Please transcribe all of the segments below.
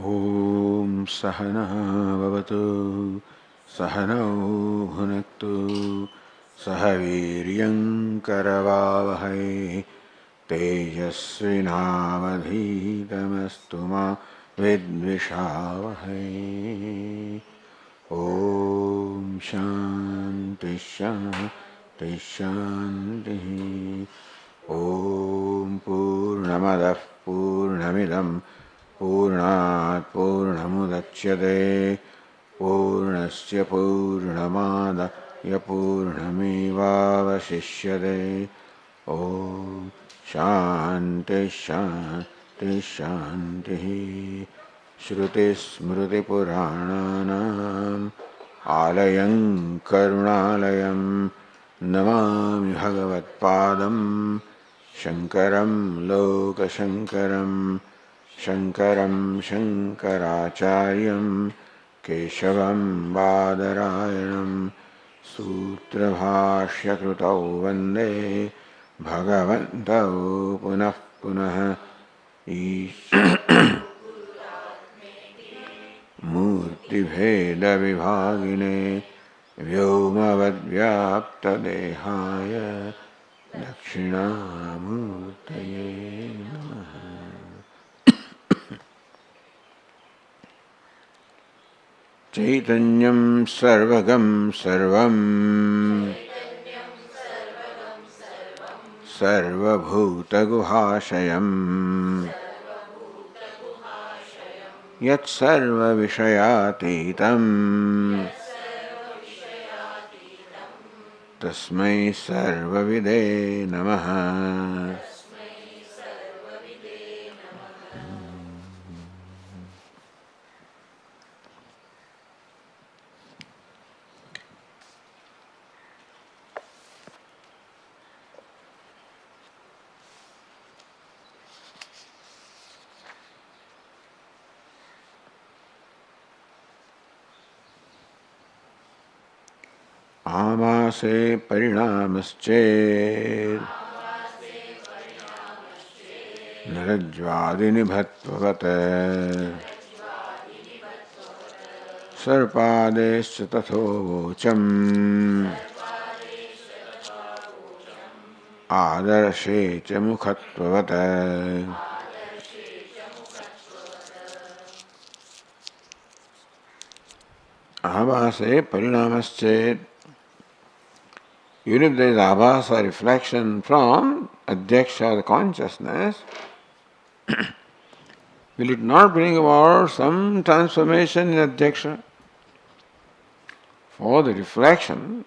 Om Sahana Bhavatu Sahanau Bhunaktu Sahaviryam Karavavahai Tejasvinavadhitamastu ma Vidvishavahai. Om Shanti Shanti Shanti. Om Purnamadah Purnamidam Purnat Purnamudachyate Purnasya Purnamadaya Purnamevavashishyate. Om Shanti Shanti Shanti. Shruti Smriti Purananam Alayam Karunalayam Namami Bhagavat Padam Shankaram Loka Shankaram Shankaram Shankaracharyam Keshavam Badarayanam Sutra Bhashya Krutau Vande Bhagavantau Punah Punah Murti Bheda Vibhagine Vyomavadvyaptadehaya Dakshinamurtaye Namaha. Chaitanyam Sarvagam Sarvam Sarvabhutaguhashayam Yat Sarva Vishayatitam Tasmai Sarvavide Namaha. Amase parinamasched narajvadinibhattvavate sarpadescha tatho vocham adarshe cha mukhattvavate. Abhase parinamasched. Even if there is abhasa reflection from adhyaksha, the consciousness, will it not bring about some transformation in adhyaksha? For the reflection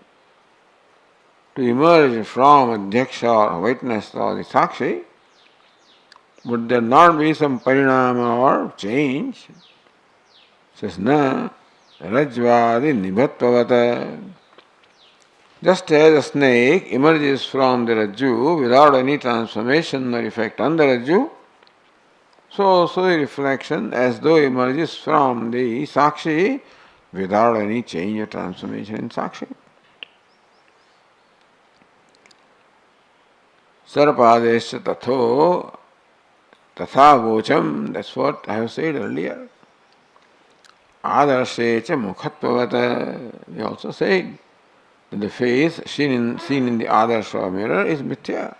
to emerge from adhyaksha or witness or the sakshi, would there not be some parinama or change? Says na rajvadi nibbhatvavata. Just as a snake emerges from the rajju without any transformation or effect on the rajju, so also the reflection as though emerges from the sakshi without any change or transformation in sakshi. Sarpadescha tatho tatha vocham, that's what I have said earlier. Adarsecha mukhattvavata, we also said that the face seen in the adarsha mirror is mithya,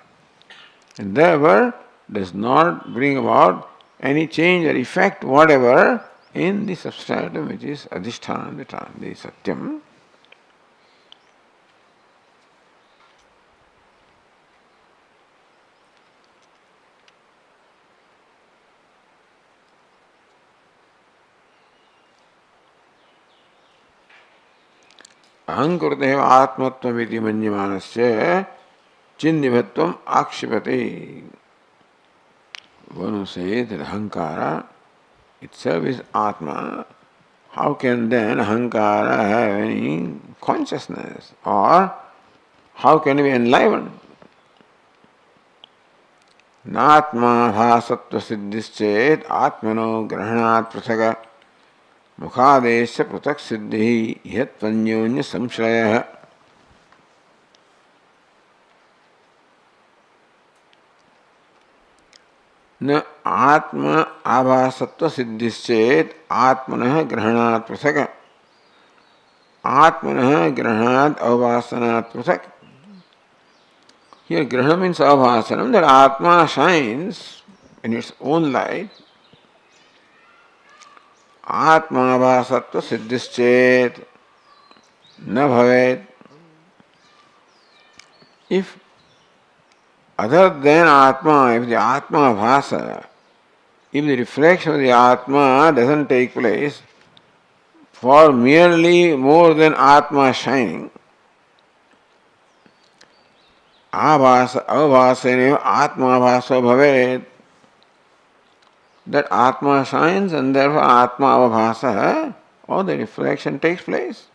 and therefore does not bring about any change or effect whatever in the substratum which is adhisthana, the satyam. Ahankurtev atmatvam manyamanasya chinnibhatvam akshipati. One who says that ahankara itself is atma, how can then ahankara have any consciousness? Or how can it be enlivened? Natma bhasatva siddhischet atmano grahanat prathaka Mukhadesya pratak siddhi yatvanyonya samshraya. न आत्म आभासत्व सिद्धिश्चेत आत्मनः ग्रहणात् पृथक् आत्मनः ग्रहणात् अवभासनात् पृथक्. Here grahana means avhasanam, that Atma shines in its own light. Atma avhasatva siddhischet na bhavet. If other than Atma, if the Atma avhasa, if the reflection of the Atma doesn't take place for merely more than Atma shining, avasane Atma avasa bhavet, that Atma shines and therefore Atma avabhasa, or the reflection takes place.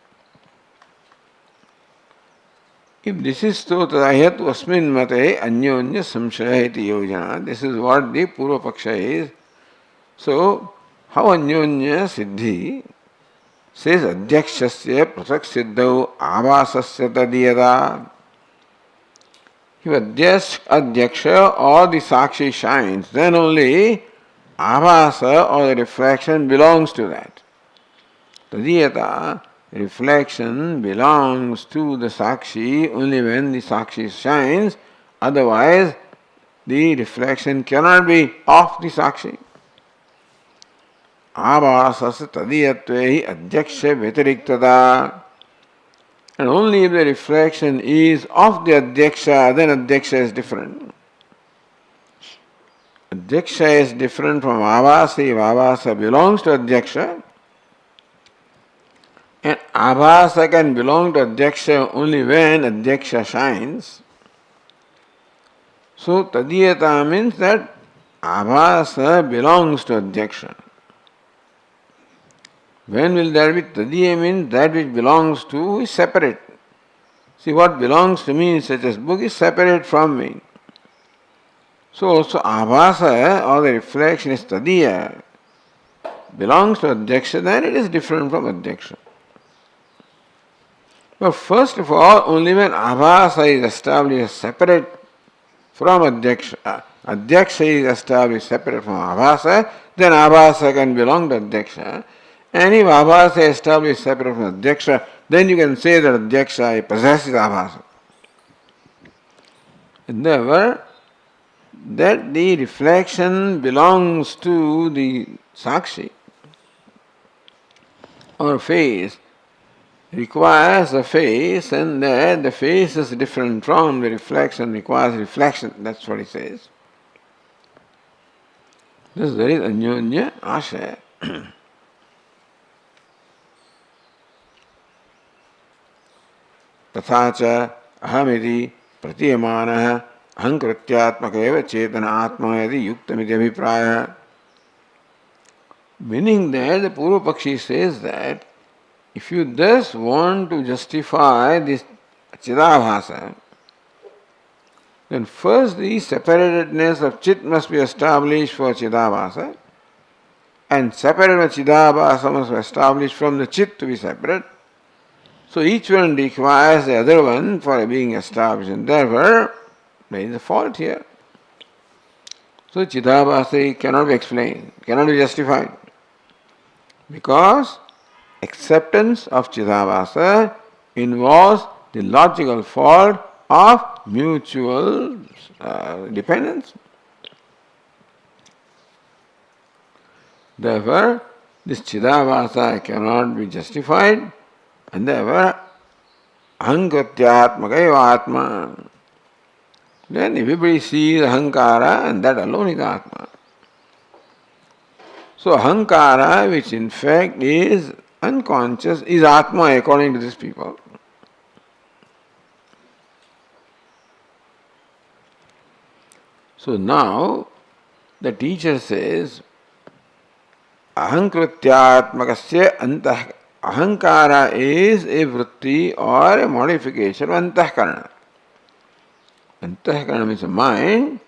If this is so, tadayat asmin mate anyonya samshaya iti yojana. This is what the Purva Paksha is. So, how anyonya siddhi says adhyakshasya prasak siddhau avasasya tadiyada. If adhyaksha or the sakshi shines, then only avasa or the reflection belongs to that. Tadiyata, reflection belongs to the sakshi only when the sakshi shines, otherwise the reflection cannot be of the sakshi. Avasas tadiyatve adhyaksha vyatiriktata. And only if the reflection is of the adhyaksha, then adhyaksha is different. Adhyaksha is different from avasa. If avasa belongs to adhyaksha, and avasa can belong to adhyaksha only when adhyaksha shines. So tadiyata means that avasa belongs to adhyaksha. When will there be tadiya means that which belongs to is separate. See, what belongs to me, such as book, is separate from me. So also avasa or the reflection is tadiya, belongs to adhyaksha, then it is different from adhyaksha. But first of all, only when avasa is established separate from adhyaksha, adhyaksha is established separate from avasa, then avasa can belong to adhyaksha. And if avasa is established separate from adhyaksha, then you can say that adhyaksha possesses avasa. Therefore, that the reflection belongs to the sakshi or face requires a face, and that the face is different from the reflection, requires reflection. That's what he says. This is very anyonya ashaya. तथा च अहमिति प्रतीयमानः अहंकृत्यात्मक एव चेतन आत्मा यदि युक्तमिति अभिप्रायः. Meaning that the Purva Pakshi says that if you thus want to justify this Chidabhasa, then first the separatedness of Chit must be established for Chidabhasa, and separate Chidabhasa must be established from the Chit to be separate. So each one requires the other one for being established, and therefore there is a fault here. So Chidabhasa cannot be explained, cannot be justified, because acceptance of Chidabhasa involves the logical fault of mutual dependence. Therefore, this Chidabhasa cannot be justified, and therefore ahankrityatmaka atma. Then everybody sees ahankara, and that alone is atma. So ahankara, which in fact is unconscious, is atma according to these people. So now the teacher says ahankrityatmakasya antah. Ahankara is a vritti or a modification of antahkarana. Antahkarana means a mind,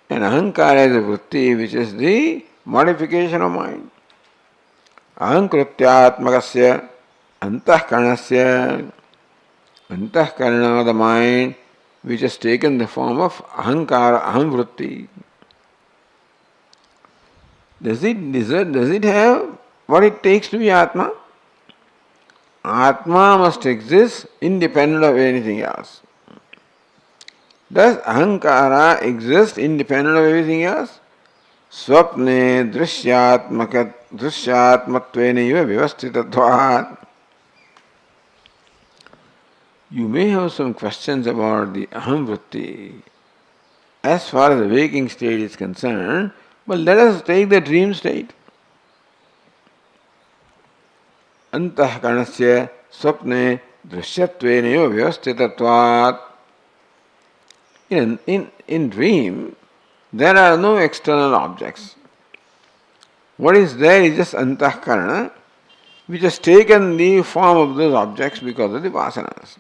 and ahankara is a vritti which is the modification of mind. Ahankrityatmakasya antahkaranasya. Antahkarana of the mind which has taken the form of ahankara, aham vritti. Does it have what it takes to be Atma? Atma must exist independent of anything else. Does Ahankara exist independent of everything else? Swapne drishyatmatvenaiva vyavasthitatvat. You may have some questions about the Ahamvritti as far as the waking state is concerned, but let us take the dream state. Antahkaranasya swapne drishyatvenaiva vyavasthitatvat. In dream, there are no external objects. What is there is just antahkarana, which has taken the form of those objects because of the vasanas.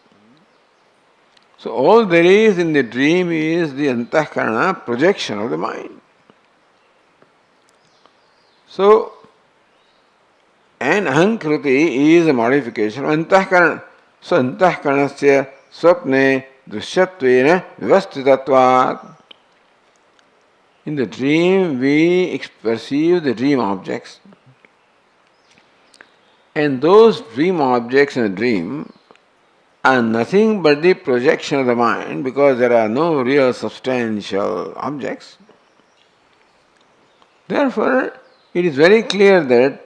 So all there is in the dream is the antahkarana projection of the mind. So, and ahankriti is a modification of antahkarana. So antahkaranasya swapne drisyatvena vivasthitatvat. In the dream, we perceive the dream objects. And those dream objects in the dream are nothing but the projection of the mind because there are no real substantial objects. Therefore, it is very clear that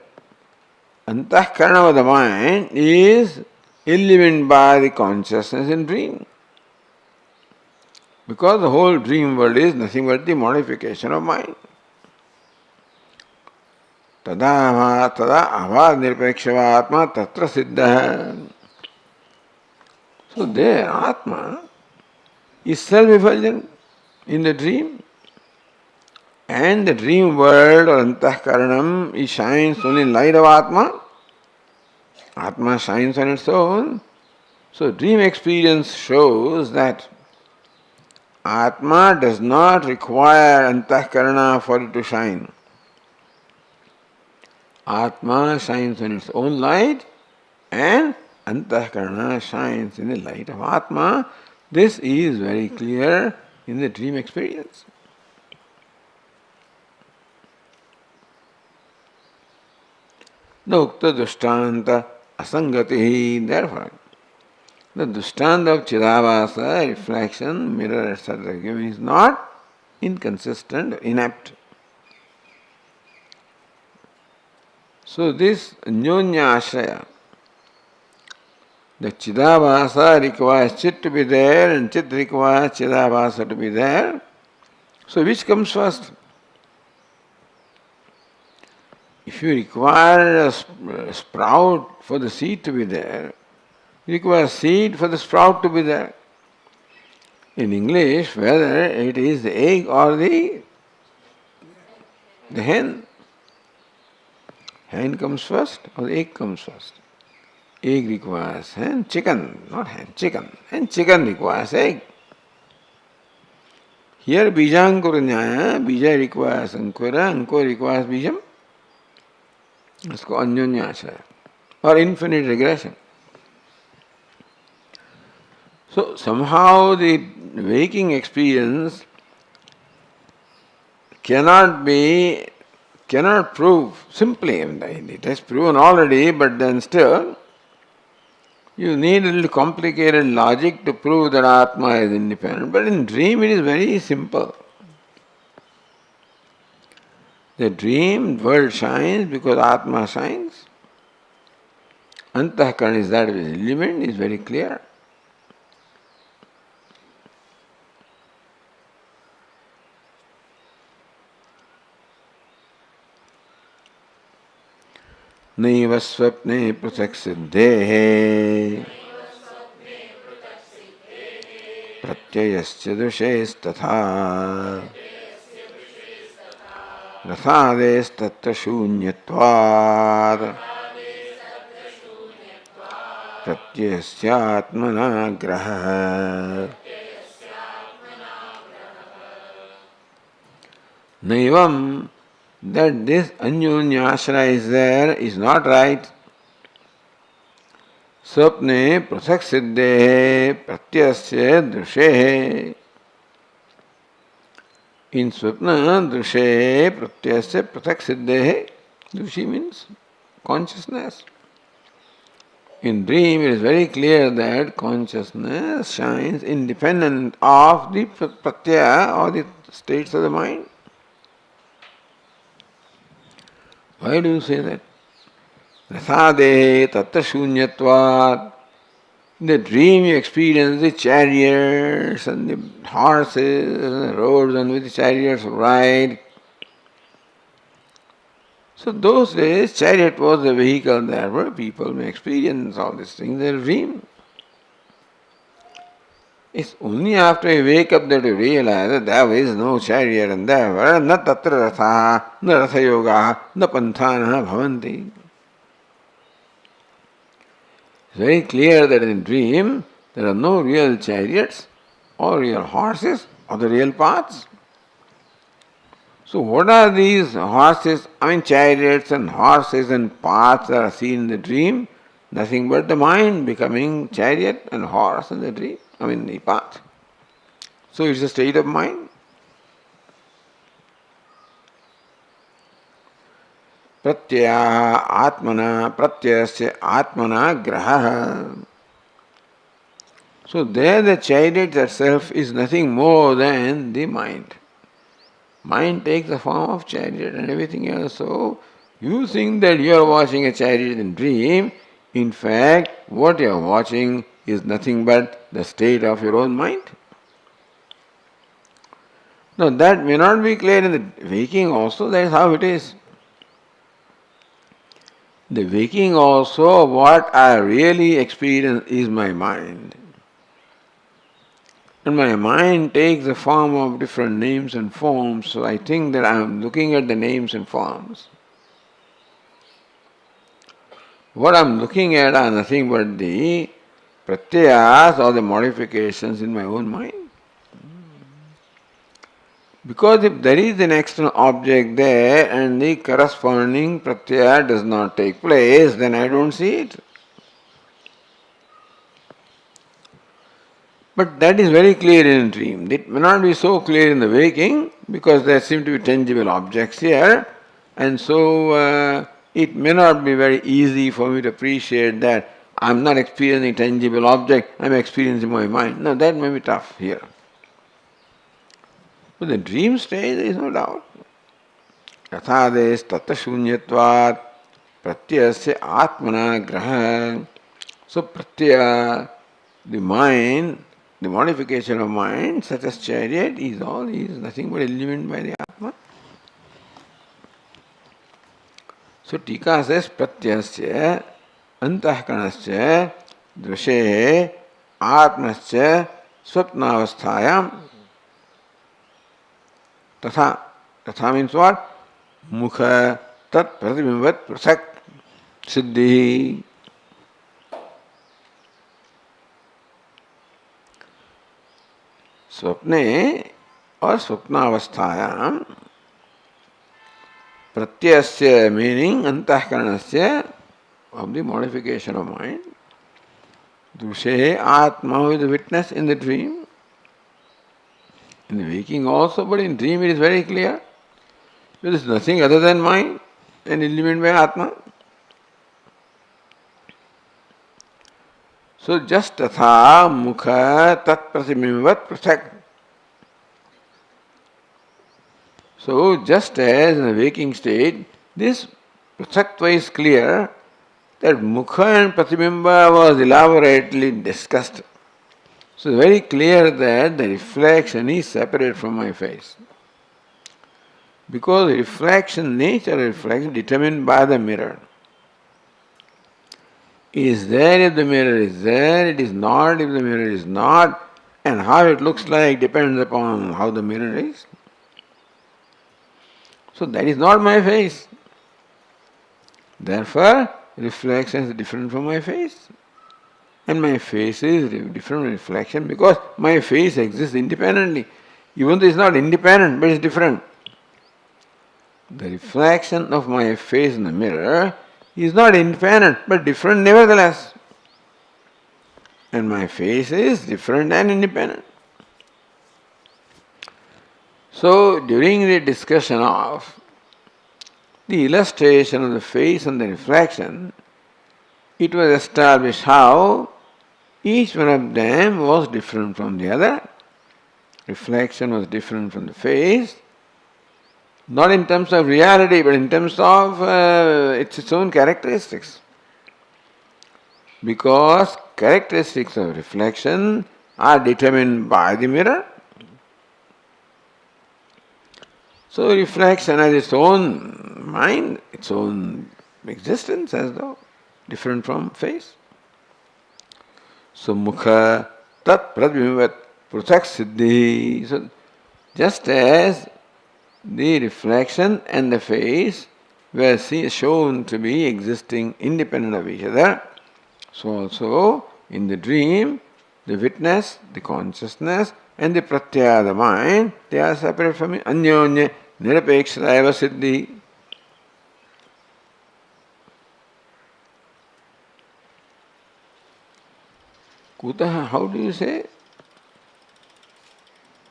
antahkarana of the mind is illumined by the consciousness in dream. Because the whole dream world is nothing but the modification of mind. Tada avad nirpekshava atma tatra siddha. So there, Atma is self-effulgent in the dream. And the dream world or antahkaranam, it shines only in light of Atma. Atma shines on its own. So dream experience shows that Atma does not require antahkarana for it to shine. Atma shines on its own light and antahkarana shines in the light of Atma. This is very clear in the dream experience. Nukta dushtanta asangati. Therefore, the dushtanta of Chidavasa, reflection, mirror, etc. is not inconsistent, inept. So this Anyonya Ashraya, the Chidavasa requires Chit to be there and Chit requires Chidavasa to be there. So which comes first? If you require a sprout for the seed to be there, you require seed for the sprout to be there. In English, whether it is the egg or the hen. Hen comes first or the egg comes first. Egg requires hen, chicken, not hen, chicken. And chicken requires egg. Here Bijankura Nyaya, Bija requires Ankura, Ankura requires Bijam. It's called Anyonyasaya or infinite regression. So somehow the waking experience cannot prove simply. It has proven already, but then still you need a little complicated logic to prove that Atma is independent. But in dream it is very simple. The dream world shines because Atma shines. Antahkarana is that which is illumined, is very clear. नैव स्वप्ने पृथक् सिद्धेः प्रत्ययस्य दृशेस्तथा रथादेस्तत्र शून्यत्वात् प्रत्ययस्यात्मनाग्रहः. Naivam, that this Anyonyashraya is there is not right. Swapne prathak siddhe pratyasya drushehe. In Swapna, Drushe Pratyasya Prathak Siddhehe. Drushi means consciousness. In dream, it is very clear that consciousness shines independent of the pratyaya or the states of the mind. Why do you say that? Rasade tatta shunyatvat. In the dream you experience the chariots and the horses and the roads and with the chariots ride. So those days chariot was the vehicle there where people may experience all these things in their dream. It's only after you wake up that you realize that there is no chariot and there were na tatra ratha, na ratha yoga, na panthana bhavanti. It's very clear that in dream there are no real chariots or real horses or the real paths. So what are these horses, chariots and horses and paths that are seen in the dream? Nothing but the mind becoming chariot and horse in the dream, the path. So it's a state of mind. Pratyaya atmana, pratyasya atmana graha. So there the chariot itself is nothing more than the mind. Mind takes the form of chariot and everything else. So you think that you are watching a chariot in dream. In fact, what you are watching is nothing but the state of your own mind. Now that may not be clear in the waking also, that is how it is. The waking also, what I really experience is my mind. And my mind takes the form of different names and forms, so I think that I am looking at the names and forms. What I am looking at are nothing but the pratyayas or the modifications in my own mind. Because if there is an external object there and the corresponding pratyaya does not take place, then I don't see it. But that is very clear in a dream. It may not be so clear in the waking because there seem to be tangible objects here, and so it may not be very easy for me to appreciate that I am not experiencing tangible object, I am experiencing my mind. No, that may be tough here. But the dream stage, there is no doubt. Yathades tatta shunyatvat pratyasya atmana graha. So pratyaya, the mind, the modification of mind, such as chariot, is nothing but illumined by the Atma. So Tika says, pratyasya antahkaranasya drushe atmasya swapnavasthayam. Tatha means what? Mukha tat pratibimbat prasak siddhi. Swapne or swapnavasthayam pratyasya meaning antahkaranasya of the modification of mind. Drushe atma is the witness in the dream. In the waking also, but in dream it is very clear. There is nothing other than mind and illumined by Atma. So just tatha mukha tat pratibimbat prathak. So just as in the waking state, this prathakva is clear that mukha and pratibimba was elaborately discussed. So it's very clear that the reflection is separate from my face. Because reflection, nature of reflection determined by the mirror. It is there if the mirror is there, it is not if the mirror is not, and how it looks like depends upon how the mirror is. So that is not my face. Therefore, reflection is different from my face. And my face is different from reflection because my face exists independently. Even though it is not independent, but it is different. The reflection of my face in the mirror is not independent, but different nevertheless. And my face is different and independent. So, during the discussion of the illustration of the face and the reflection, it was established how each one of them was different from the other. Reflection was different from the face, not in terms of reality, but in terms of its own characteristics. Because characteristics of reflection are determined by the mirror. So reflection has its own mind, its own existence as though different from face. So mukha tat pradvimvat pruthak siddhi. So just as the reflection and the face were shown to be existing independent of each other, so also in the dream, the witness, the consciousness, and the pratyaya, the mind, they are separate from it. Anyonya nirapekshata eva siddhi. Kutaha, how do you say?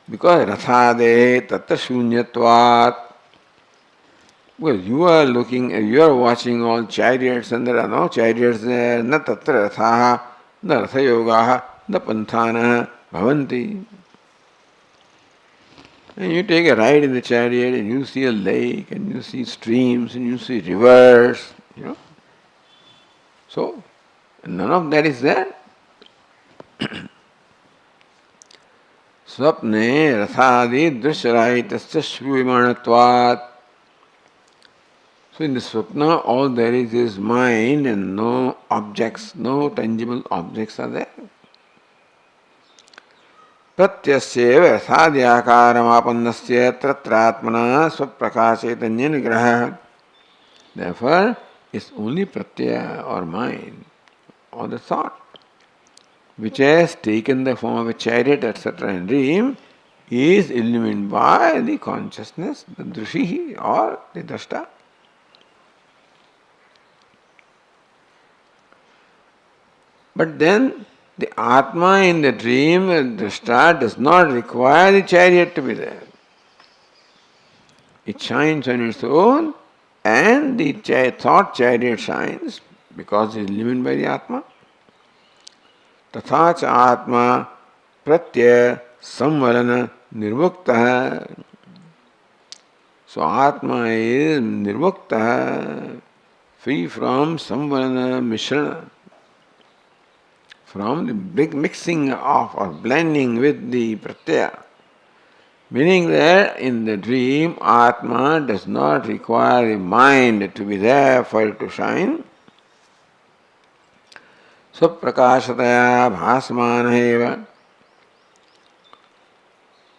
Because rathade tatra shunyatvat. Well, you are looking, you are watching all chariots and there are no chariots there. Na tatra rathaha, na rathayogaha, na panthana bhavanti. And you take a ride in the chariot and you see a lake and you see streams and you see rivers, So, none of that is there. Swapne rathadi drishyaraitasya shruvimanatvat. So in the swapna, all there is mind and no objects, no tangible objects are there. Pratyasyeva sadhyakaramapannasya tratratmana swaprakashetanya nigraha. Therefore, it's only pratyaya or mind or the thought which has taken the form of a chariot, etc. in dream is illumined by the consciousness, the drishihi or the drashta. But then the Atma in the dream, the drashta, does not require the chariot to be there. It shines on its own and the thought chariot shines because it is illumined by the Atma. Tatha cha Atma pratyaya samvarana nirmukta. So Atma is nirmukta, free from samvarana mishrana, from the big mixing of or blending with the pratyaya. Meaning that in the dream, Atma does not require the mind to be there for it to shine. Swaprakashataya bhasmanaheva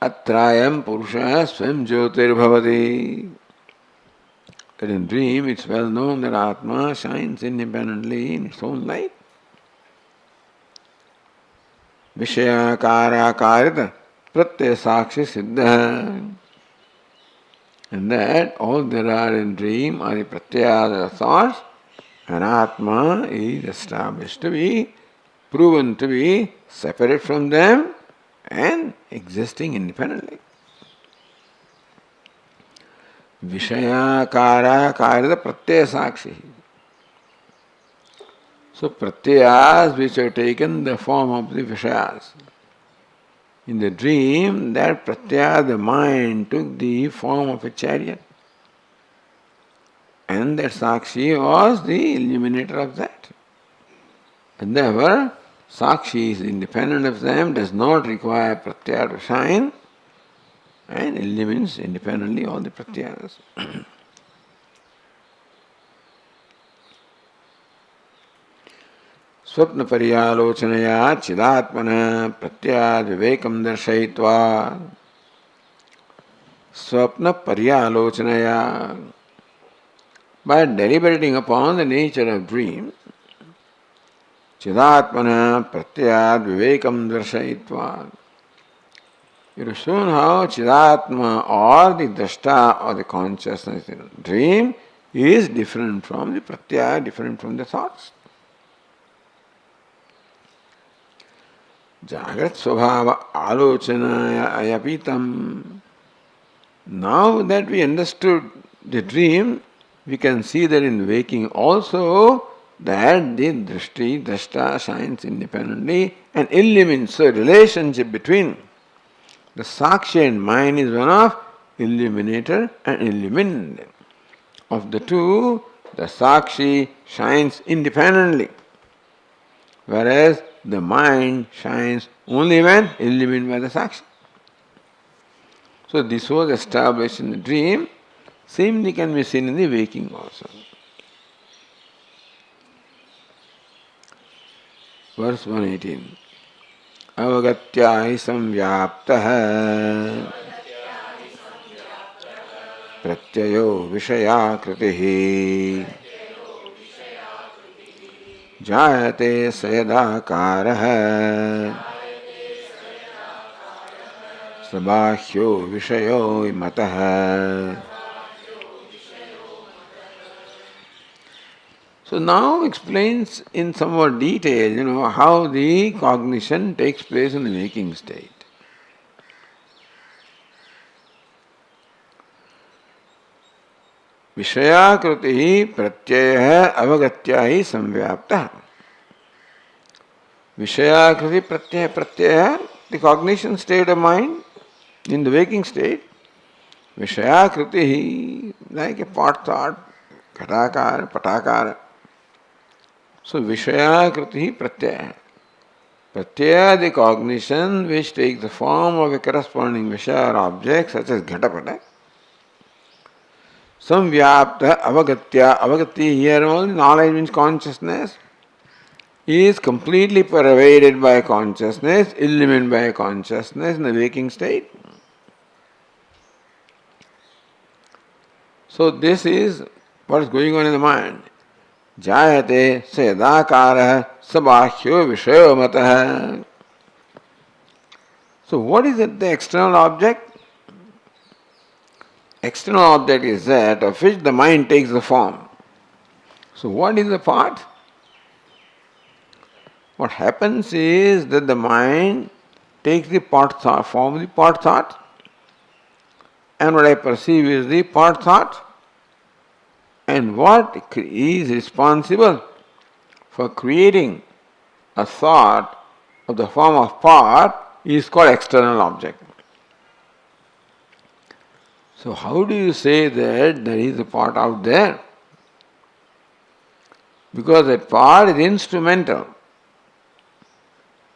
atrayam purusha swam jyotirbhavati. That in dream it's well known that Atma shines independently in its own light. Vishayakara karita pratyaya sakshi siddha. And that all there are in dream are the pratyaya, the thoughts, and Atma is established to be, proven to be separate from them and existing independently. Vishayakara karita pratyaya sakshi. So pratyayas which have taken the form of the Vishayas. In the dream, that pratyaya, the mind, took the form of a chariot. And that Sakshi was the illuminator of that. And therefore, Sakshi is independent of them, does not require pratyaya to shine, and illumines independently all the pratyayas. Swapna pariyalochanaya chidatmana pratyaya vivekam darshayitva. Swapna pariyalochanaya. By deliberating upon the nature of dream, chidatmana pratyaya vivekam darshayitva. It is shown how chidatma or the drashta or the consciousness in a dream is different from the pratyaya, different from the thoughts. Jagrat svabhava alochana ayapitam. Now that we understood the dream, we can see that in waking also that the drishti, drashta shines independently and illumines. So relationship between the sakshi and mind is one of illuminator and illumined. Of the two, the sakshi shines independently, whereas the mind shines only when illumined by the sakshi. So this was established in the dream, similarly can be seen in the waking also. Verse 118. Avagatya hi samvyaptah pratyayo vishayakritihi jayate sayadakarah sabahyo vishayo matah. So now explains in some more detail, how the cognition takes place in the waking state. Vishayakriti pratyaya avagatya hi samvyaptah. Vishayakriti pratyaya, the cognition state of mind in the waking state. Vishayakriti, like a pot thought, ghatakara, patakara. So Vishayakriti pratyaya. Pratyaya, the cognition which takes the form of a corresponding Vishaya or object such as ghatapata. Samvyapta avagatya. Avagati here only knowledge means consciousness. Is completely pervaded by consciousness, illumined by consciousness in the waking state. So this is what is going on in the mind. Jayate sayadakarah sabahyo vishayo matah. So what is it, the external object? External object is that of which the mind takes the form. So what is the part? What happens is that the mind takes the part thought, form of the part thought, and what I perceive is the part thought, and what is responsible for creating a thought of the form of part is called external object. So how do you say that there is a part out there? Because that part is instrumental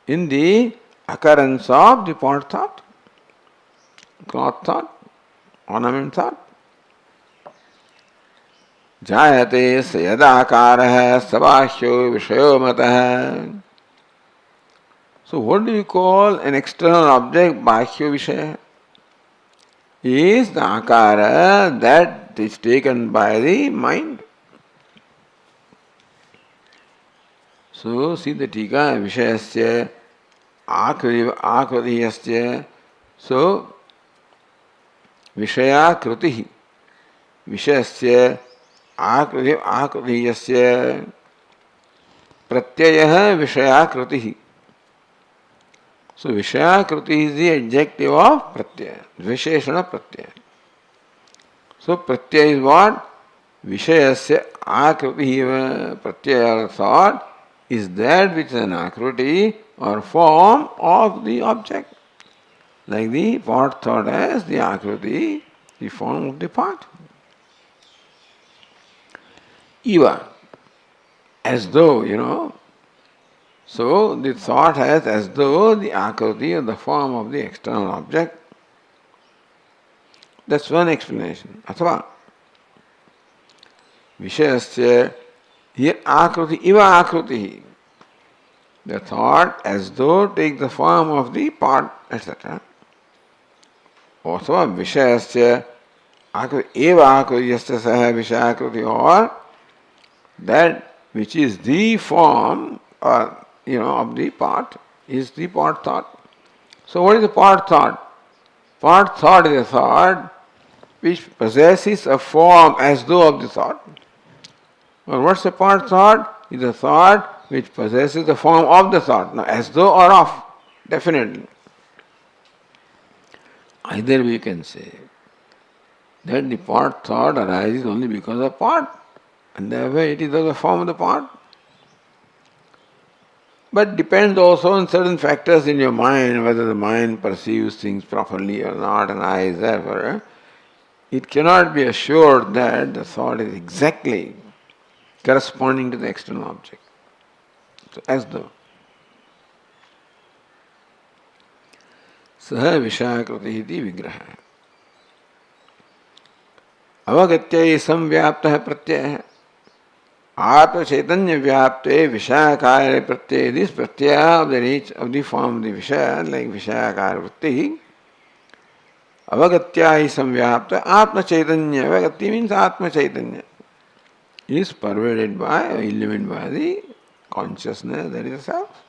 in the occurrence of the part thought, cloth thought, ornament thought. Jayate sayadakarah sabahyo vishayo matah. So what do you call an external object, bahyo vishaya? Is the akara that is taken by the mind. So see the tika, vishayasya akritiyasya. So vishaya kritihi, vishayasya akritiyasya pratyayah vishaya kritihi. So Vishayakriti is the adjective of pratyaya, Visheshana pratyaya. So pratyaya is what? Vishayasya akriti pratyaya thought is that which is an akriti or form of the object. Like the part thought as the akriti, the form of the part. Eva, as though, so the thought has as though the akriti or the form of the external object. That's one explanation. Athava Vishayasya here akriti iva akriti. The thought as though takes the form of the part, etc. Athava Vishayasya akriti eva akriti yasya saha vishayakriti, or that which is the form or of the part is the part thought. So what is the part thought? Part thought is a thought which possesses a form as though of the thought. Or what's a part thought? Is a thought which possesses the form of the thought. Now as though or of, definitely. Either we can say. that the pot thought arises only because of pot, and therefore it is of the form of the pot. But depends also on certain factors in your mind, whether the mind perceives things properly or not, and I is therefore it cannot be assured that the thought is exactly corresponding to the external object. So as though सह विषयाकृति इति विग्रह अवगत्य संव्याप्तः प्रत्ययः आत्म चैतन्य व्याप्ते विषयाकार प्रत्यय. This pratyaya of the nature of the form of the Vishaya, like Vishayakara vritti, avagatya is samvyapta Atma Chaitanya. Avagati means Atma Chaitanya is pervaded by or illuminated by the consciousness, that is the self.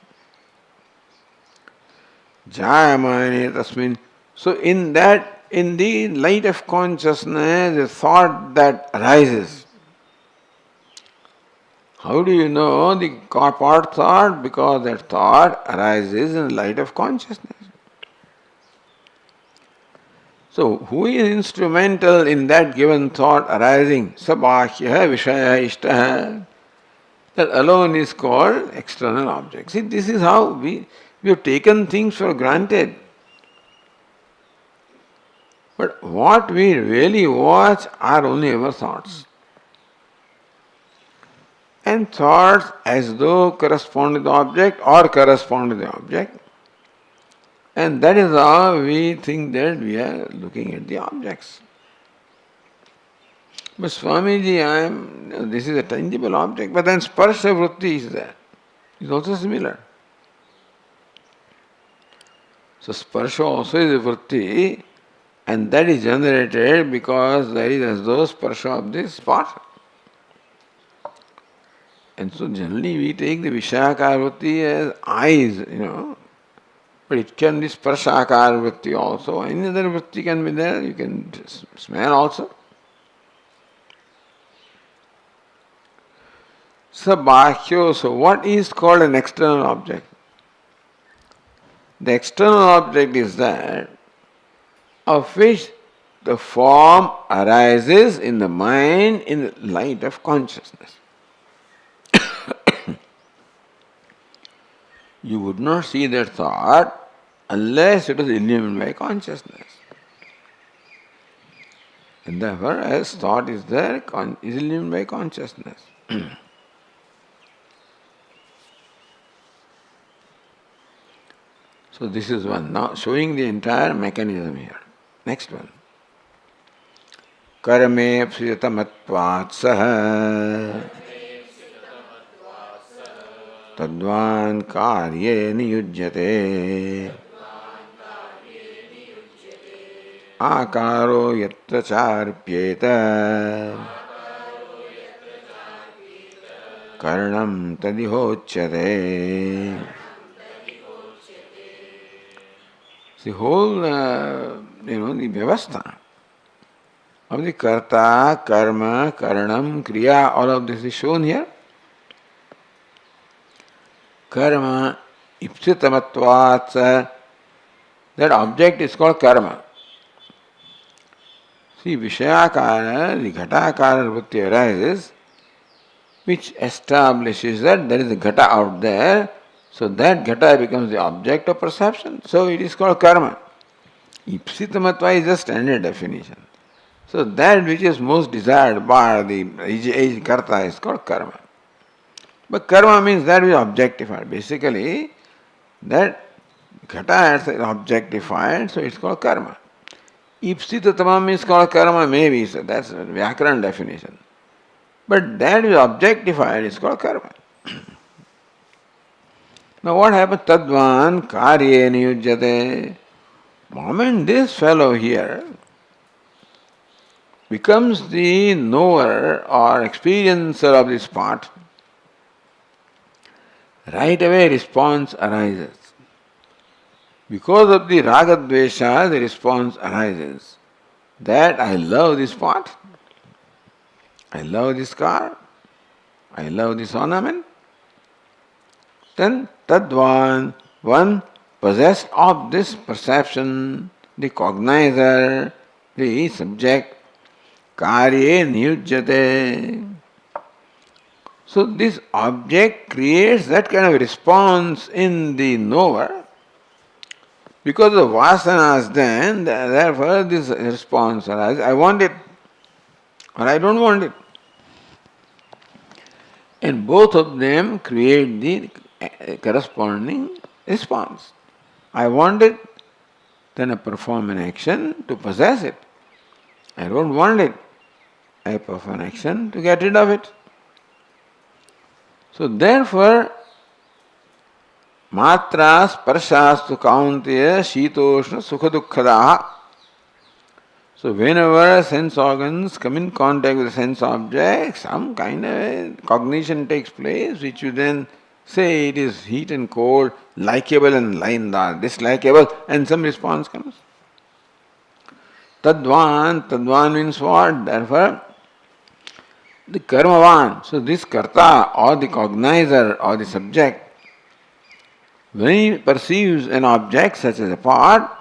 Jayamane tasmin. So in that, in the light of consciousness, the thought that arises. How do you know the part thought? Because that thought arises in the light of consciousness. So, who is instrumental in that given thought arising? Sabhya Vishaya Ishtaha. That alone is called external object. See, this is how we have taken things for granted. But what we really watch are only our thoughts. And thoughts as though correspond to the object or correspond to the object. And that is how we think that we are looking at the objects. But Swamiji, this is a tangible object, but then sparsha vritti is there. It's also similar. So sparsha also is a vritti, and that is generated because there is as though sparsha of this spot. And so generally we take the Vishayakara vritti as eyes, but it can be Sparshakara vritti also. Any other vritti can be there. You can smell also. Sabhya. So what is called an external object? The external object is that of which the form arises in the mind in the light of consciousness. You would not see that thought unless it is illuminated by consciousness. And therefore, as thought is there, is illuminated by consciousness. So this is one. Now showing the entire mechanism here. Next one. Karme psitamatvat saha तद्वान् कार्ये नियुज्यते आकारो यत्र चार्प्येत कर्णं तदिहोच्यते. The whole, the vyavastha of the karta, karma, karanam, kriya, all of this is shown here. Karma, ipsitamatvat, that object is called karma. See, Vishayakara, the Ghatakara vritti arises, which establishes that there is a Ghata out there, so that Ghata becomes the object of perception. So it is called karma. Ipsitamatva is a standard definition. So that which is most desired by the age karta is called karma. But karma means that which is objectified. Basically, that Ghata is objectified, so it's called karma. Ipsitatamam is called karma, maybe, so that's a Vyakaran definition. But that which is objectified is called karma. Now what happens? Tadvan karye niyujyate. Moment this fellow here becomes the knower or experiencer of this part, right away response arises. Because of the ragadvesha, the response arises that I love this pot, I love this car, I love this ornament. Then tadvan, one possessed of this perception, the cognizer, the subject, karye niyujyate. So this object creates that kind of response in the knower. Because of vasanas, then, therefore, this response arises. I want it, or I don't want it. And both of them create the corresponding response. I want it, then I perform an action to possess it. I don't want it, I perform an action to get rid of it. So therefore, matra sparshastu kaunteya shitoshna sukha dukkhadaha. So whenever sense organs come in contact with the sense object, some kind of cognition takes place, which you then say it is heat and cold, likable and dislikable, and some response comes. Tadvan means what? Therefore, the karmavan, so this karta or the cognizer or the subject, when he perceives an object such as a pot,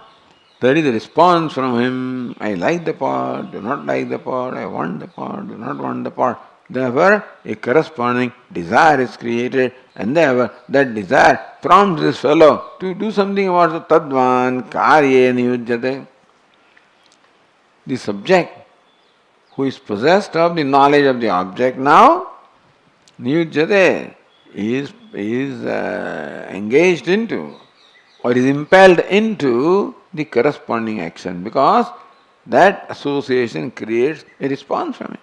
there is a response from him. I like the pot, do not like the pot, I want the pot, do not want the pot. Therefore, a corresponding desire is created, and therefore that desire prompts this fellow to do something about the tadvan karye niyujyate. The subject who is possessed of the knowledge of the object now, niyujyate, is engaged into or is impelled into the corresponding action, because that association creates a response from it.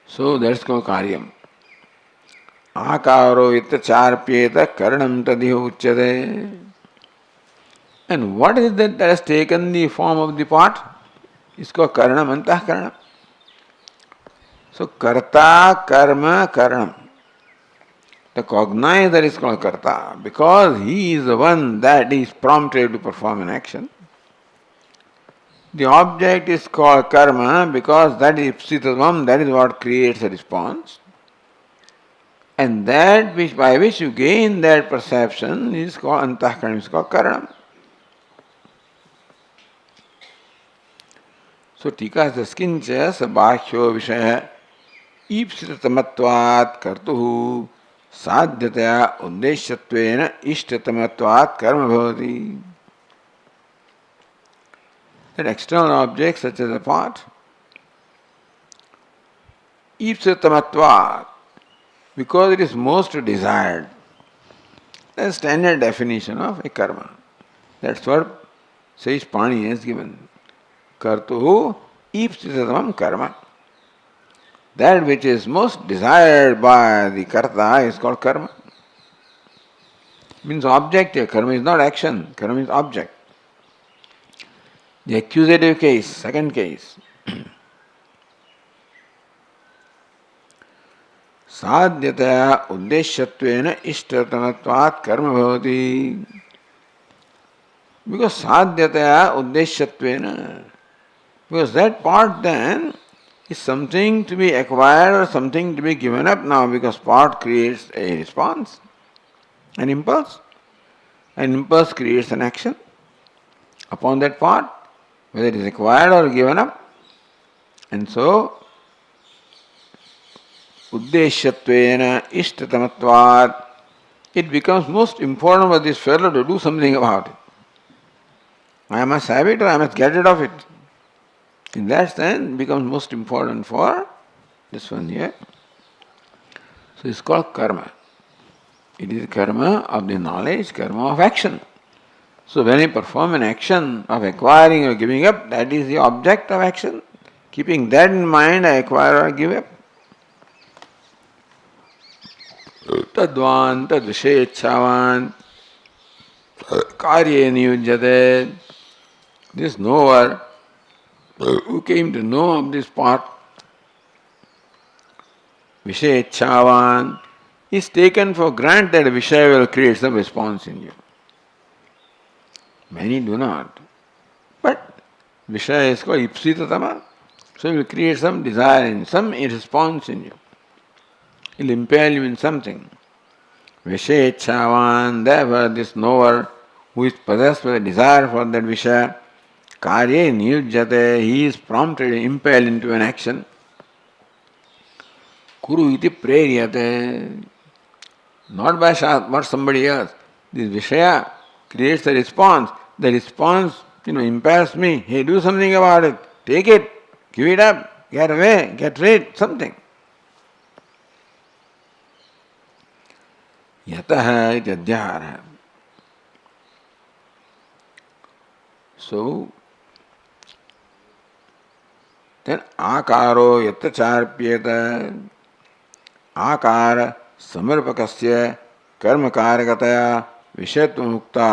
So that's called karyam. Akaro ittacharpyeta karanam tadiho uchyate. And what is that has taken the form of the pot? It's called karanam, antahkaranam. So karta, karma, karanam. The cognizer is called karta because he is the one that is prompted to perform an action. The object is called karma because that is ipsitavam, that is what creates a response. And that which by which you gain that perception is called antahkaranam, is called karanam. So tika says kincha sabhyo vishaya ipsitamatvat kartuhu sadhyataya uddeshyattvena ishtatamatvat karma bhavati. That external object such as a pot, ipsitamatvat, because it is most desired. That's the standard definition of a karma. That's what says Pani has given. Kartuhu ipsitatamam karma. That which is most desired by the karta is called karma. Means object here. Karma is not action. Karma is object. The accusative case, second case. Sadhyataya uddeshyattvena ishtatanatvat karma bhavati. Because sadhyataya uddeshyattvena. Because that part then is something to be acquired or something to be given up now, because part creates a response, an impulse. An impulse creates an action upon that part, whether it is acquired or given up. And so, uddeshyattvena ishtatamatvat, it becomes most important for this fellow to do something about it. I must have it or I must get rid of it. In that sense, it becomes most important for this one here. So it's called karma. It is karma of the knowledge, karma of action. So when you perform an action of acquiring or giving up, that is the object of action. Keeping that in mind, I acquire or give up. Tadvan, tadvishechavan, karye niyujyate. This knower who came to know of this part, Vishechavan, is taken for granted that Vishaya will create some response in you. Many do not. But Vishaya is called Ipsitatama, so it will create some desire and some response in you. It will impel you in something. Vishechavan, therefore this knower who is possessed with a desire for that Vishaya, karye niyujyate, he is prompted, impelled into an action. Kuru iti preriyate, not by what somebody else. This Vishaya creates a response. The response, impels me. Hey, do something about it. Take it. Give it up. Get away. Get rid. Something. Yataha iti adhyara. So, then akaro yatacharpyeta, akara samarpakasya कर्मकारकतया विषयत्वमुक्ता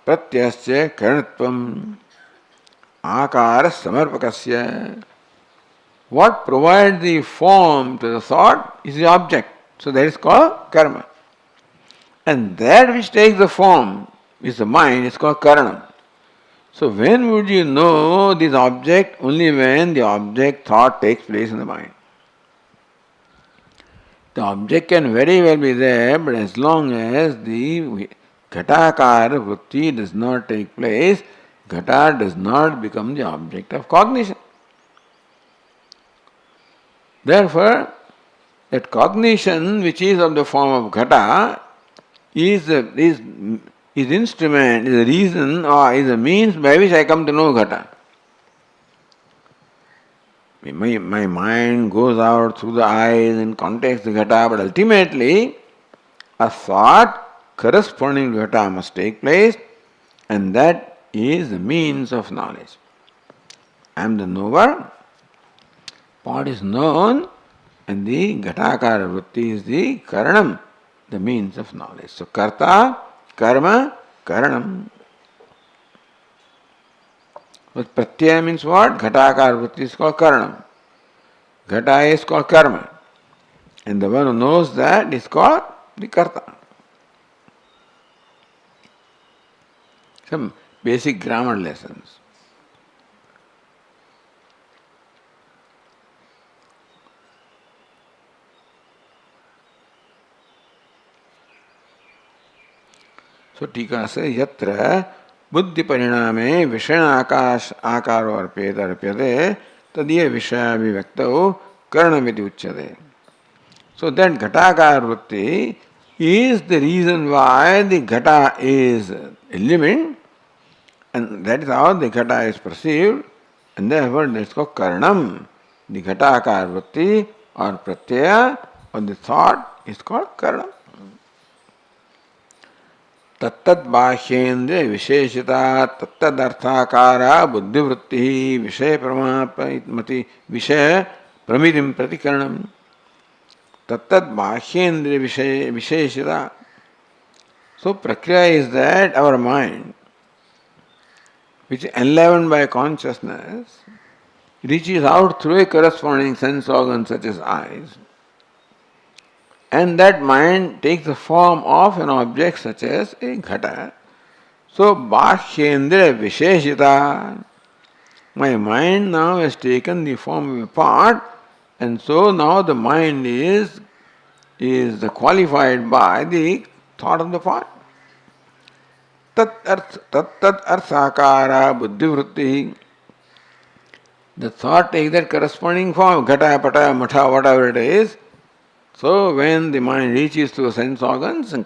प्रत्ययस्य करणत्वम् आकार समर्पकस्य. What provides the form to the thought is the object. So that is called karma. And that which takes the form is the mind, is called karanam. So when would you know this object? Only when the object thought takes place in the mind. The object can very well be there, but as long as the ghatakara vritti does not take place, ghata does not become the object of cognition. Therefore, that cognition which is of the form of ghata is instrument, is a reason or is a means by which I come to know ghata. My mind goes out through the eyes and contacts the ghata, but ultimately a thought corresponding to ghata must take place, and that is the means of knowledge. I am the knower, what is known, and the ghatakara vritti is the karanam, the means of knowledge. So karta, karma, karanam. But pratyaya means what? Ghatakara vritti is called karanam. Ghata is called karma. And the one who knows that is called the karta. Some basic grammar lessons. So टीका से यत्र बुद्धि परिणामे विषय आकाश आकारो अर्प्यते तदीय विषयाभिव्यक्तौ करणमिति उच्यते. So that ghatakara vritti is the reason why the ghata is element, and that is how the ghata is perceived, and therefore that is called karanam. The ghatakara vritti or pratyaya or the thought is called karanam. तत्तद बाह्येन्द्रिय विशेषता तत्तद अर्थाकारा बुद्धिवृत्ति विषय प्रमापति विषय प्रमितिं प्रतिकरणम. तत्तद बाह्येन्द्रिय विशेषता. So prakriya is that our mind, which is enlivened by consciousness, reaches out through a corresponding sense organ such as eyes, and that mind takes the form of an object such as a ghata. So, bhashyendriya visheshita. My mind now has taken the form of a part, and so now the mind is qualified by the thought of the part. Tat arthakara buddhivritti. The thought takes that corresponding form, ghata, pata, matha, whatever it is. So when the mind reaches to the sense organs and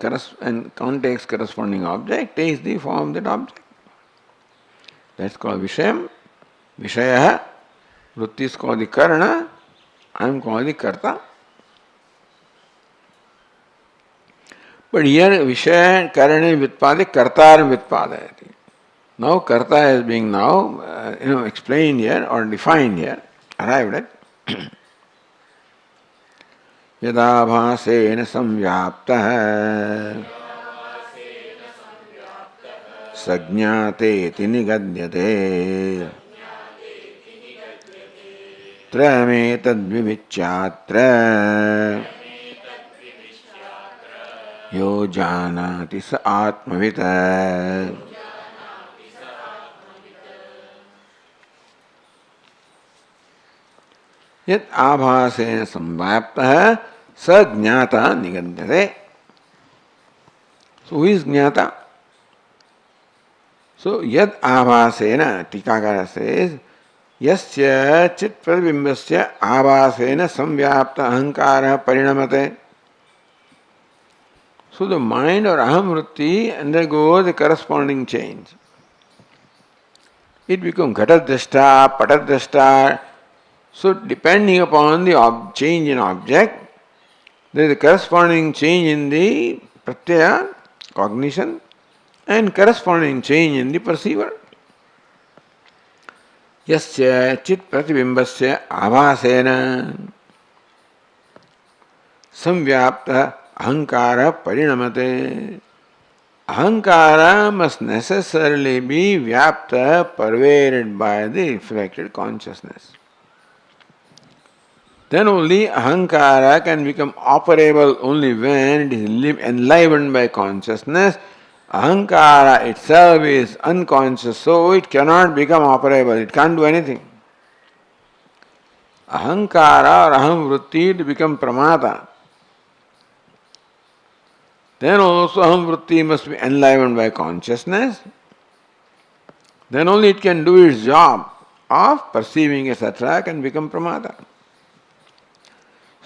contacts corresponding object, takes the form of that object. That's called Vishayam. Vishaya. Vritti is called the Karana. I am called the Karta. But here Vishaya Karane Vitpade Kartar Vitpadayati. Now Karta is being now explained here or defined here, arrived at. यदाभासेन संव्याप्तः सज्ञातेति निगद्यते त्रयमेतद्विविच्यात्र यो जानाति स आत्मवित्. यत् आभासेन संव्याप्तः स ज्ञाता निगद्यते. So who is ज्ञाता? So, yad abhasena, Tikakara says, yasya chit pratibimbasya abhasena samvyapta ahankara parinamate. So, the mind or aham vritti undergoes a corresponding change. It becomes ghatadrashta, patadrashta. So, depending upon the change in object, there is a corresponding change in the pratyaya, cognition, and corresponding change in the perceiver. Yasya chit pratibimbasya abhasena samvyapta ahankara parinamate. Ahankara must necessarily be vyapta, pervaded by the reflected consciousness. Then only ahankara can become operable only when it is enlivened by consciousness. Ahankara itself is unconscious, so it cannot become operable, it can't do anything. Ahankara or aham vritti to become pramata. Then also aham vritti must be enlivened by consciousness. Then only it can do its job of perceiving, etc., can become pramata.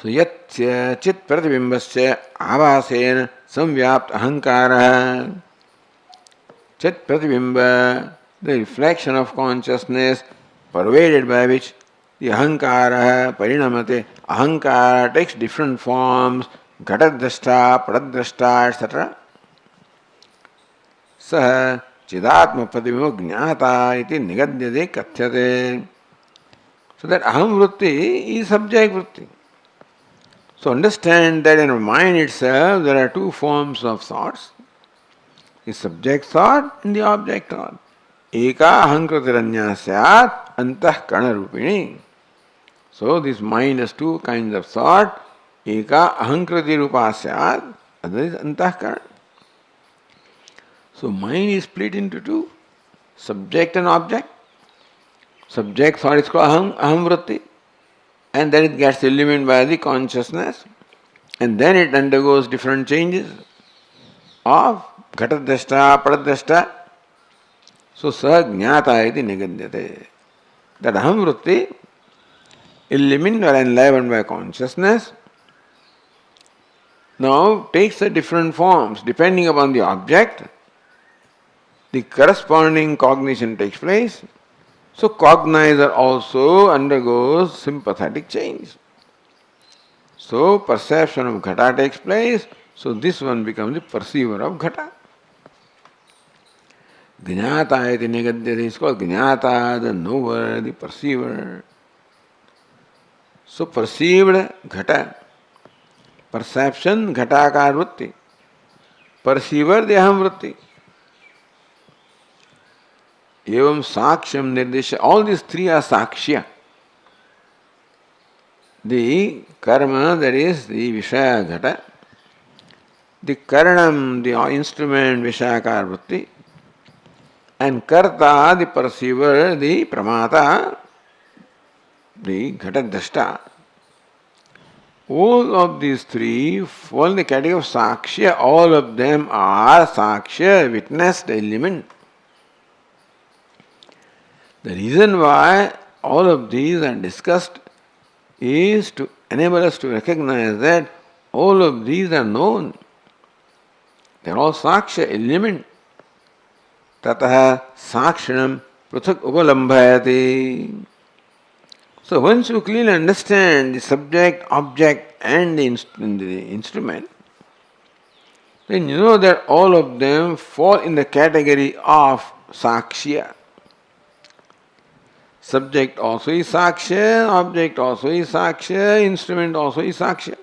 So yatya chit pratibimbasya avasena samvyapta ahankara. Chit pratibimba, the reflection of consciousness pervaded by which the ahankara parinamate. Ahankara takes different forms, ghatadrashta, patadrashta, etc. Saha chidatma pratibimbo jnata iti nigadyate kathyate. So that aham vritti is subject vritti. So understand that in our mind itself there are two forms of thoughts. The subject thought and the object thought. Eka ahankratiranya syat antah karana rupini. So this mind has two kinds of thought. Eka ahankrati rupa syat, other is antah karana. So mind is split into two, subject and object. Subject thought is called aham vritti, and then it gets illumined by the consciousness, and then it undergoes different changes of ghatadrashta, patadrashta. So sa jnata iti nigadyate. That aham vritti, illumined or enlivened by consciousness, now takes the different forms depending upon the object. The corresponding cognition takes place. So cognizer also undergoes sympathetic change. So perception of ghata takes place. So this one becomes the perceiver of ghata. Jnata iti nigadyate is called jnata, the knower, the perceiver. So perceived ghata, perception ghatakar vritti, perceiver the aham vritti. Evam sakshyam nirdesha, all these three are sakshya. The karma, that is the vishaya ghata, the karanam, the instrument vishayakar vritti, and karta, the perceiver, the pramata, the ghatadrashta. All of these three fall in the category of sakshya. All of them are sakshya, witnessed element. The reason why all of these are discussed is to enable us to recognize that all of these are known. They are all sakshya, element. Tataha sakshinam pruthak upalambhayati. So once you clearly understand the subject, object and the instrument, then you know that all of them fall in the category of sakshya. Subject also is sakshya, object also is sakshya, instrument also is sakshya.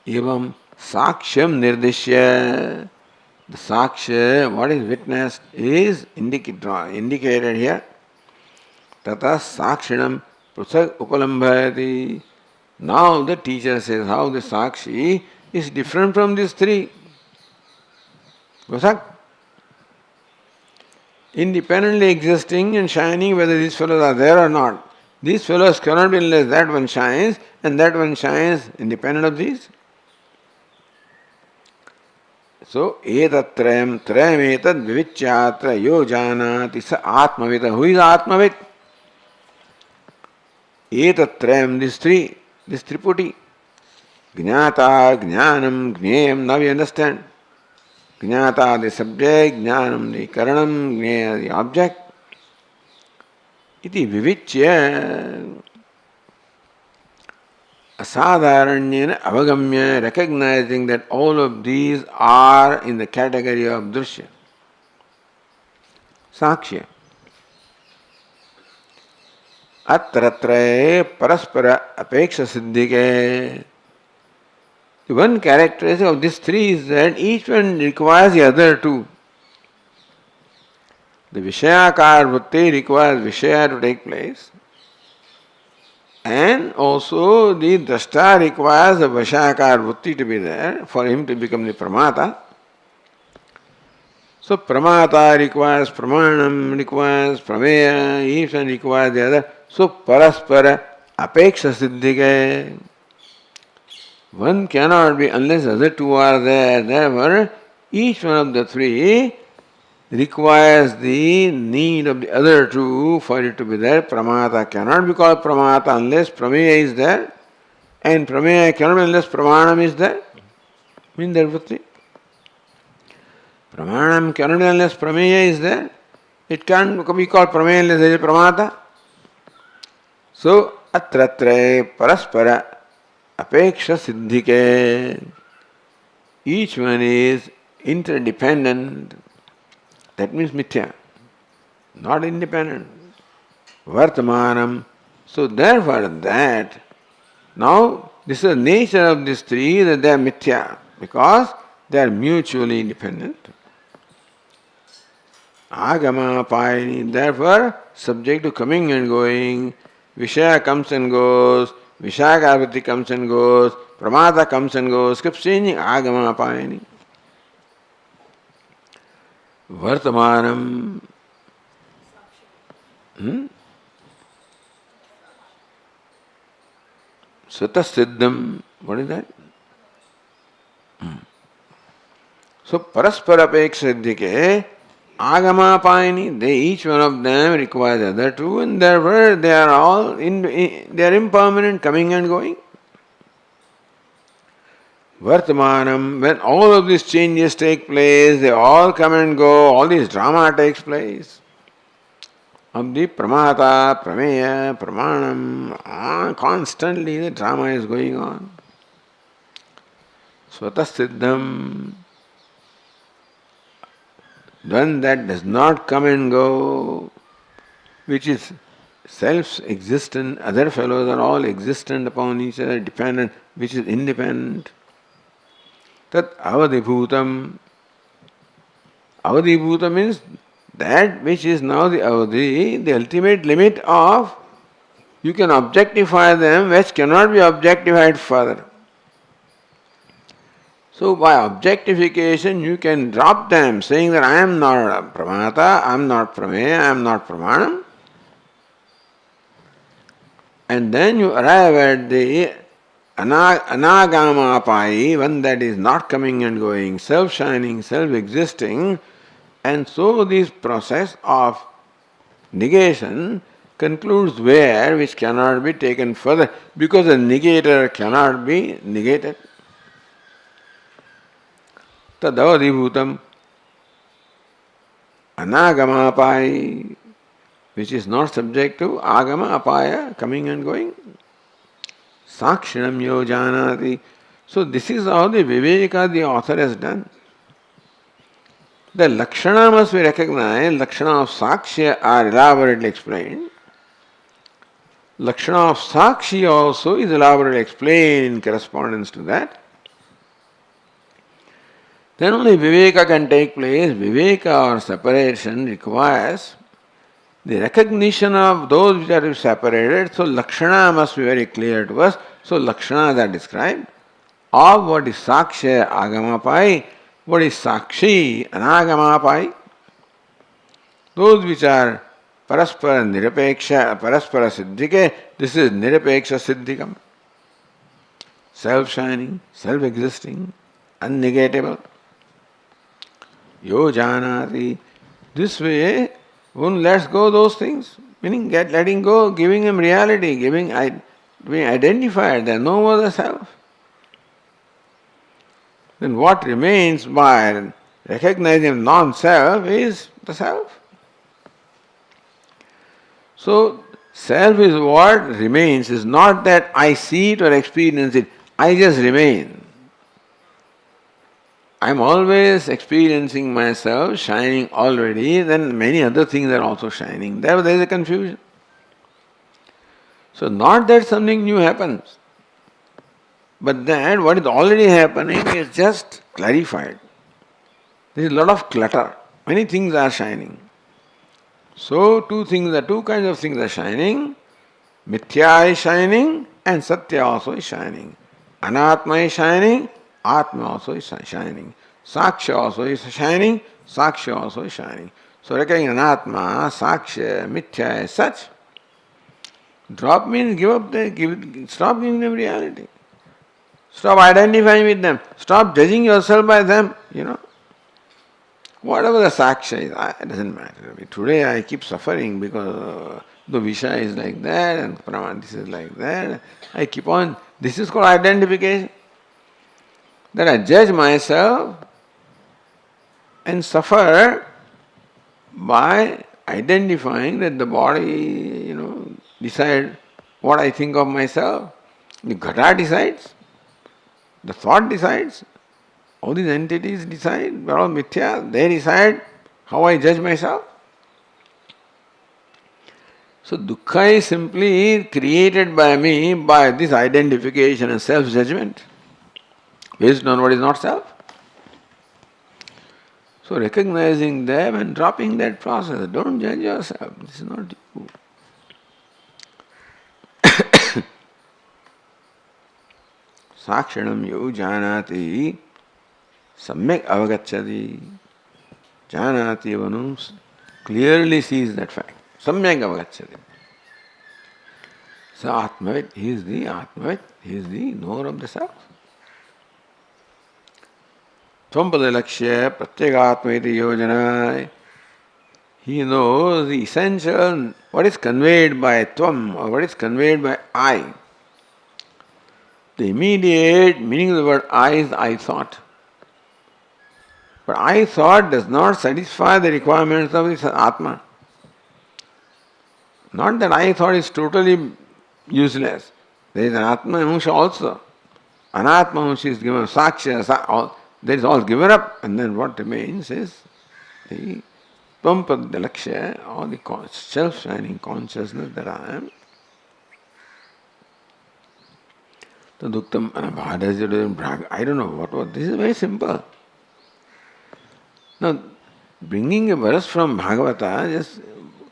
Evam sakshyam nirdeshya. The sakshya, what is witnessed, is indicated here. Tata sakshinam pruthak upalambhayati. Now the teacher says how the sakshi is different from these three. Pruthak, independently existing and shining, whether these fellows are there or not. These fellows cannot be unless that one shines, and that one shines independent of these. So, etatrayam trayam etad vivichatra yo janati sa atmavita. Who is Atmavit? Etatrayam, this triputi. Jnata, jnanam, jnayam. Now you understand. Jnata, the subject, jnanam, the karanam, jnaya, the object. Iti vivichya asadharanyena avagamya, recognizing that all of these are in the category of drishya. Sakshya. Atratraye paraspara apeksha siddhike. The one characteristic of these three is that each one requires the other two. The Vishayakar Vritti requires Vishaya to take place, and also the Drashta requires the Vishayakar Vritti to be there for him to become the Pramata. So Pramata requires Pramanam, requires Prameya, each one requires the other. So Paraspara Apeksha Siddhike. One cannot be unless the other two are there. Therefore, each one of the three requires the need of the other two for it to be there. Pramata cannot be called Pramata unless Prameya is there, and Prameya cannot be unless Pramanam is there. Mean that Vritti. Pramanam cannot be unless Prameya is there. It can't be called Prameya unless there is Pramata. So, Atratre Paraspara Apeksha Siddhike. Each one is interdependent. That means mithya, not independent. Vartamanam. So therefore that, now this is the nature of these three, that they are mithya, because they are mutually independent. Agama payani, therefore subject to coming and going, Vishaya comes and goes, Vishayakavati comes and goes, Pramata comes and goes, keeps changing. Agama payani. Vartamanam. Swatasiddham. What is that? So, Paraspara Apeksha Siddhike, Agama Payani, they each one of them requires the other two, and therefore they are all they are impermanent, coming and going. Vartamanam, when all of these changes take place, they all come and go, all this drama takes place. Of the Pramata, Prameya, Pramanam, constantly the drama is going on. Swatasiddham, one that does not come and go, which is self-existent, other fellows are all existent upon each other, dependent, which is independent. Tat avadibhutam. Avadibhuta means that which is now the avadhi, the ultimate limit of, you can objectify them, which cannot be objectified further. So by objectification you can drop them, saying that I am not Pramata, I am not Prameya, I am not Pramanam. And then you arrive at the Anagama Apayi, one that is not coming and going, self-shining, self-existing, and so this process of negation concludes where, which cannot be taken further, because the negator cannot be negated. Tadavadibhutam Anagama Apayi, which is not subject to Agama Apaya, coming and going. Sakshinam yo janati. So this is how the Viveka the author has done. The Lakshana must be recognized. Lakshana of Sakshya are elaborately explained. Lakshana of Sakshi also is elaborately explained in correspondence to that. Then only Viveka can take place. Viveka or separation requires the recognition of those which are separated. So Lakshana must be very clear to us. So Lakshanas are described of what is Sakshya Agamapai, what is Sakshi Anagamapai. Those which are Paraspara Nirapeksha, Paraspara Siddhike, this is Nirapeksha Siddhikam. Self-shining, self-existing, unnegatable. Yo janati. This way, one lets go those things, meaning letting go, giving them reality, being identified, there no other self. Then what remains by recognizing non-self is the self. So, self is what remains, is not that I see it or experience it, I just remain. I'm always experiencing myself shining already, then many other things are also shining. There is a confusion. So, not that something new happens, but that what is already happening is just clarified. There is a lot of clutter. Many things are shining. So, two kinds of things are shining. Mithya is shining and Satya also is shining. Anatma is shining, Atma also is shining. Saksha also is shining, Saksha also is shining. So recognizing Anatma, Saksha, Mithya as such. Drop means stop giving them reality. Stop identifying with them. Stop judging yourself by them, Whatever the saksha is, it doesn't matter. Today I keep suffering because the Visha is like that and Praman this is like that. I keep on, this is called identification. That I judge myself and suffer by identifying that the body, decide what I think of myself. The ghata decides, the thought decides, all these entities decide, they're all mithya, they decide how I judge myself. So dukkha is simply created by me by this identification and self-judgment based on what is not self. So recognizing them and dropping that process. Don't judge yourself. This is not you. Sakshanam yu janati samyak avagacchati. Janati one clearly sees that fact. Samyak avagacchati. So Atmavit, he is the Atmavit, he is the knower of the self. Tvampadalakshya pratyagatmaiti yojana. He knows the essential, what is conveyed by Tvam or what is conveyed by I. The immediate meaning of the word I is I thought. But I thought does not satisfy the requirements of this Atma. Not that I thought is totally useless. There is an Atma Amsha also. Anatma Amsha is given, Saksha, that is all given up, and then what remains is the Pampad Lakshya, or the self-shining consciousness that I am. So Duktam Anabhadasya, I don't know what was. This is very simple. Now, bringing a verse from Bhagavata just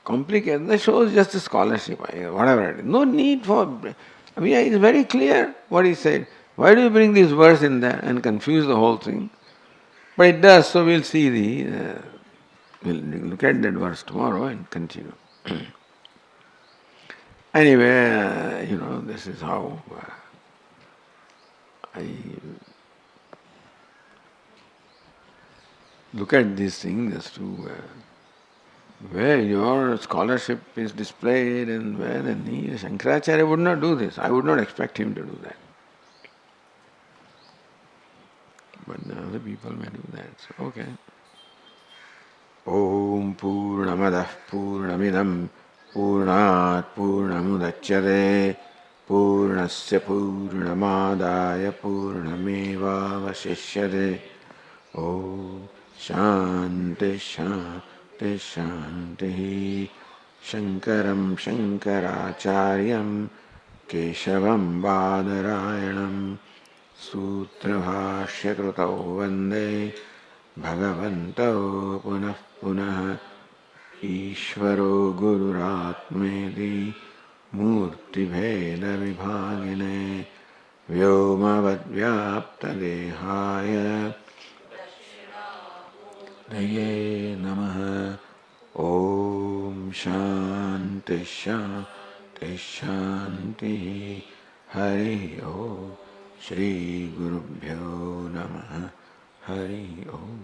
complicates. That shows just a scholarship, whatever it is. No need for. It's very clear what he said. Why do you bring this verse in there and confuse the whole thing? But it does, so we'll see we'll look at that verse tomorrow and continue. Anyway, this is how I look at this thing just to where your scholarship is displayed and where the need. Shankaracharya would not do this. I would not expect him to do that. But other people may do that. So, okay. Om Purnamadah Purnamidam Purnat Purnamudachyate Purnasya Purnamadaya Purnameva Vasishyate. Om Shanti Shanti Shanti. Shankaram Shankaracharyam Keshavam Badarayanam Sutrabhashya Krutau Vande Bhagavanto Punah Punah Ishvaro Gururatmedi Murti Bheda Vibhagine Vyomavad Vyapta Dehaya Daye Namaha. Om Shanti Shanti Shanti. Hari Om. Shri Gurubhyo Namaha. Hari Om.